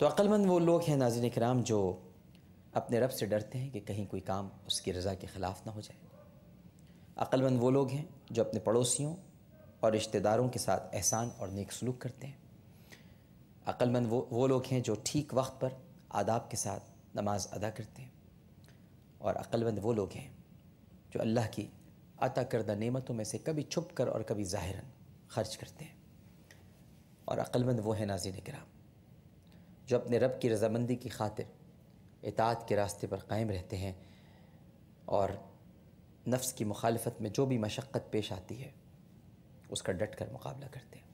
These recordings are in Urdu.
تو عقل مند وہ لوگ ہیں ناظرین کرام جو اپنے رب سے ڈرتے ہیں کہ کہیں کوئی کام اس کی رضا کے خلاف نہ ہو جائے۔ عقل مند وہ لوگ ہیں جو اپنے پڑوسیوں اور رشتہ داروں کے ساتھ احسان اور نیک سلوک کرتے ہیں۔ عقل مند وہ لوگ ہیں جو ٹھیک وقت پر آداب کے ساتھ نماز ادا کرتے ہیں۔ اور عقل مند وہ لوگ ہیں جو اللہ کی عطا کردہ نعمتوں میں سے کبھی چھپ کر اور کبھی ظاہراً خرچ کرتے ہیں۔ اور عقل مند وہ ہیں ناظرین کرام جو اپنے رب کی رضامندی کی خاطر اطاعت کے راستے پر قائم رہتے ہیں اور نفس کی مخالفت میں جو بھی مشقت پیش آتی ہے اس کا ڈٹ کر مقابلہ کرتے ہیں۔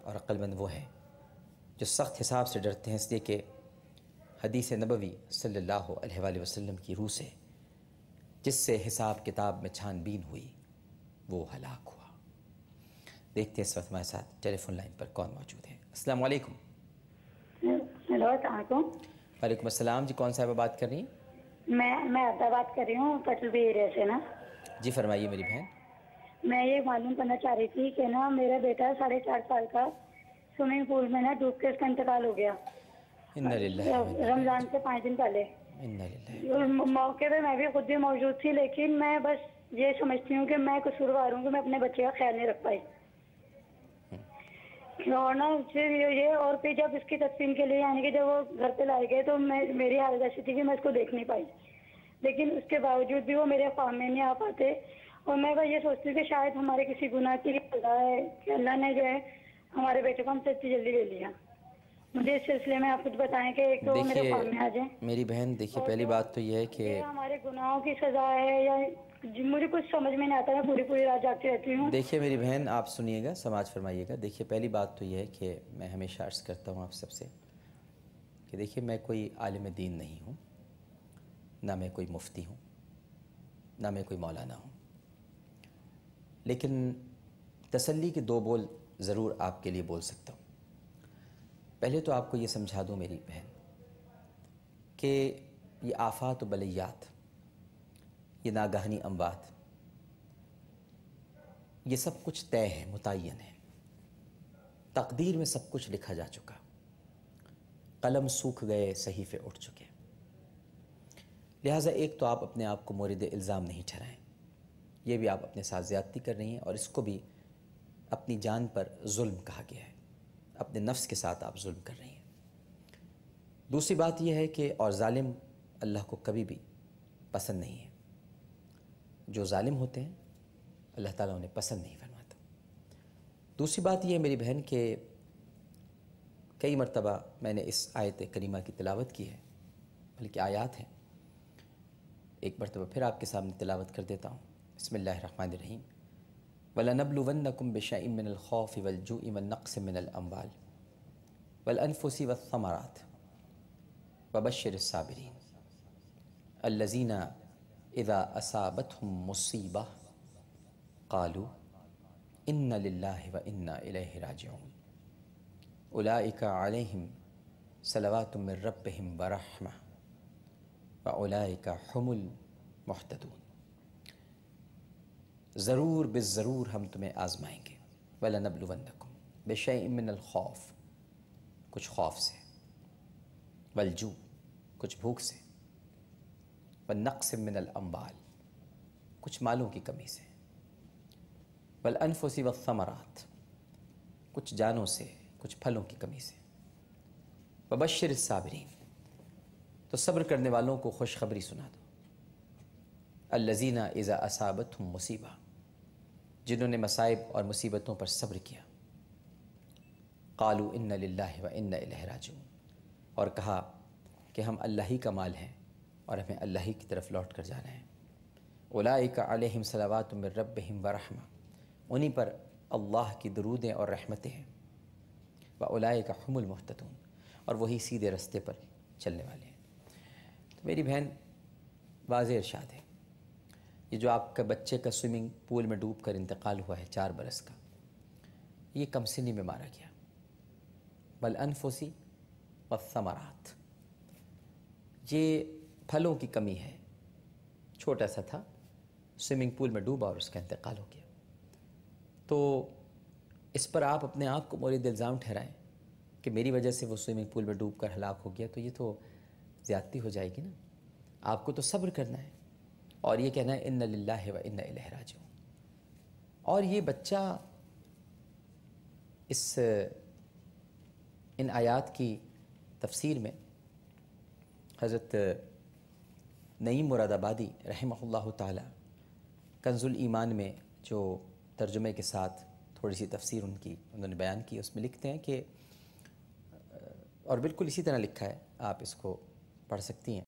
اور عقل مند وہ ہیں جو سخت حساب سے ڈرتے ہیں، اس لیے کہ حدیث نبوی صلی اللہ علیہ وآلہ وسلم کی روح سے جس سے حساب کتاب میں چھان بین ہوئی وہ ہلاک ہوا۔ دیکھتے ہیں اس وقت ہمارے ساتھ ٹیلی فون لائن پر کون موجود ہے۔ السلام علیکم۔ ہیلو، السلام علیکم۔ وعلیکم السلام جی، کون صاحبہ بات کر رہی ہیں؟ میں عبدہ بات کر رہی ہوں پٹلوی ایریا سے نا۔ جی فرمائیے میری بہن۔ میں یہ معلوم کرنا چاہ رہی تھی کہ نا میرا بیٹا 4.5 سال کا سوئمنگ پول میں نا ڈوب کے اس کا انتقال ہو گیا انا للہ رمضان سے 5 دن پہلے۔ انا للہ۔ موقع پہ میں بھی خود بھی موجود تھی، لیکن میں بس یہ سمجھتی ہوں کہ میں قصوروار ہوں کہ میں اپنے بچے کا خیال نہیں رکھ پائی۔ اور نا پھر یہ اور پھر جب اس کی تدفین کے لیے یعنی کہ جب وہ گھر پہ لائے گئے تو میری حالت ایسی تھی کہ میں اس کو دیکھ نہیں پائی، لیکن اس کے باوجود بھی وہ میرے خواب میں نہیں آ پاتے۔ اور میں بس یہ سوچتی ہوں کہ شاید ہمارے کسی گناہ کی سزا ہے کہ اللہ نے جو ہے ہمارے بیٹے کو ہم سے اتنی جلدی لے لیا۔ مجھے اس سلسلے میں آپ کچھ بتائیں کہ ایک تو وہ میرے خواب میں آ جائیں۔ میری بہن دیکھیے، پہلی بات تو یہ ہے کہ ہمارے گناہوں کی سزا ہے یا مجھے کچھ سمجھ میں نہیں آتا، ہے پوری رات جاگتی رہتی ہوں۔ دیکھیے میری بہن، آپ سنیے گا، سماج فرمائیے گا۔ دیکھیے پہلی بات تو یہ ہے کہ میں ہمیشہ عرض کرتا ہوں آپ سب سے کہ دیکھیے میں کوئی عالم دین نہیں ہوں، نہ میں کوئی مفتی ہوں، نہ میں کوئی مولانا ہوں، لیکن تسلی کے 2 بول ضرور آپ کے لیے بول سکتا ہوں۔ پہلے تو آپ کو یہ سمجھا دوں میری بہن کہ یہ آفات و بلیات، یہ ناگہانی اموات، یہ سب کچھ طے ہے، متعین ہے، تقدیر میں سب کچھ لکھا جا چکا، قلم سوکھ گئے، صحیفے اٹھ چکے۔ لہٰذا ایک تو آپ اپنے آپ کو مورد الزام نہیں ٹھہرائیں، یہ بھی آپ اپنے ساتھ زیادتی کر رہی ہیں اور اس کو بھی اپنی جان پر ظلم کہا گیا ہے، اپنے نفس کے ساتھ آپ ظلم کر رہی ہیں۔ دوسری بات یہ ہے کہ اور ظالم اللہ کو کبھی بھی پسند نہیں ہے، جو ظالم ہوتے ہیں اللہ تعالیٰ انہیں پسند نہیں فرماتا۔ دوسری بات یہ ہے میری بہن کہ کئی مرتبہ میں نے اس آیت کریمہ کی تلاوت کی ہے، بلکہ آیات ہیں، ایک مرتبہ پھر آپ کے سامنے تلاوت کر دیتا ہوں۔ بسم اللہ الرحمن الرحیم۔ وَلَنَبْلُوَنَّكُمْ بِشَيْءٍ مِّنَ الْخَوْفِ وَالْجُوعِ وَالنَّقْصٍ مِّنَ الْأَمْوَالِ وَالْأَنفُسِ وَالثَّمَرَاتِ وَبَشِّرِ الصَّابِرِينَ الَّذِينَ إِذَا أَصَابَتْهُم مُّصِيبَةٌ قَالُوا إِنَّ لِلَّهِ وَإِنَّا إِلَيْهِ رَاجِعُونَ أُولَٰئِكَ عَلَيْهِمْ صَلَوَاتٌ مِّن رَّبِّهِمْ وَرَحْمَةٌ وَأُولَٰئِكَ هُمُ الْمُهْتَدُونَ۔ ضرور بالضرور ہم تمہیں آزمائیں گے، وَلَنَبْلُوَنَّكُمْ بِشَيْءٍ مِّنَ الْخَوْفِ، کچھ خوف سے، وَالْجُوعِ، کچھ بھوک سے، وَالنَّقْصٍ مِّنَ الْأَمْوَالِ، کچھ مالوں کی کمی سے، وَالْأَنفُسِ وَالثَّمَرَاتِ، کچھ جانوں سے، کچھ پھلوں کی کمی سے، وَبَشِّرِ الصَّابِرِينَ، تو صبر کرنے والوں کو خوشخبری سنا دو، الَّذِينَ إِذَا أَصَابَتْهُم مُّصِیبَةٌ، جنہوں نے مصائب اور مصیبتوں پر صبر کیا، قالوا إِنَّ لِلَّهِ وَإِنَّا إِلَيْهِ رَاجِعُونَ، اور کہا کہ ہم اللہ ہی کا مال ہیں اور ہمیں اللہ ہی کی طرف لوٹ کر جانا ہے۔ أُولَٰئِكَ عَلَيْهِمْ صَلَوَاتٌ مِّن رَّبِّهِمْ وَرَحْمَةٌ، انہی پر اللہ کی درودیں اور رحمتیں ہیں، وَأُولَٰئِكَ هُمُ الْمُهْتَدُونَ، اور وہی سیدھے رستے پر چلنے والے ہیں۔ تو میری بہن واضح ارشاد ہے، یہ جو آپ کا بچے کا سوئمنگ پول میں ڈوب کر انتقال ہوا ہے 4 برس کا، یہ کم سنی میں مارا گیا، بالانفسی والثمرات، یہ پھلوں کی کمی ہے، چھوٹا سا تھا، سوئمنگ پول میں ڈوبا اور اس کا انتقال ہو گیا۔ تو اس پر آپ اپنے آپ کو مورد الزام ٹھہرائیں کہ میری وجہ سے وہ سوئمنگ پول میں ڈوب کر ہلاک ہو گیا، تو یہ تو زیادتی ہو جائے گی نا. آپ کو تو صبر کرنا ہے اور یہ کہنا ہے اِنَّ لِلَّهِ وَإِنَّ إِلَيْهِ رَاجِعُونَ. اور یہ بچہ ان آیات کی تفسیر میں حضرت نعیم مراد آبادی رحمہ اللہ تعالی کنز الایمان میں جو ترجمے کے ساتھ تھوڑی سی تفسیر انہوں نے بیان کی، اس میں لکھتے ہیں کہ، اور بالکل اسی طرح لکھا ہے، آپ اس کو پڑھ سکتی ہیں.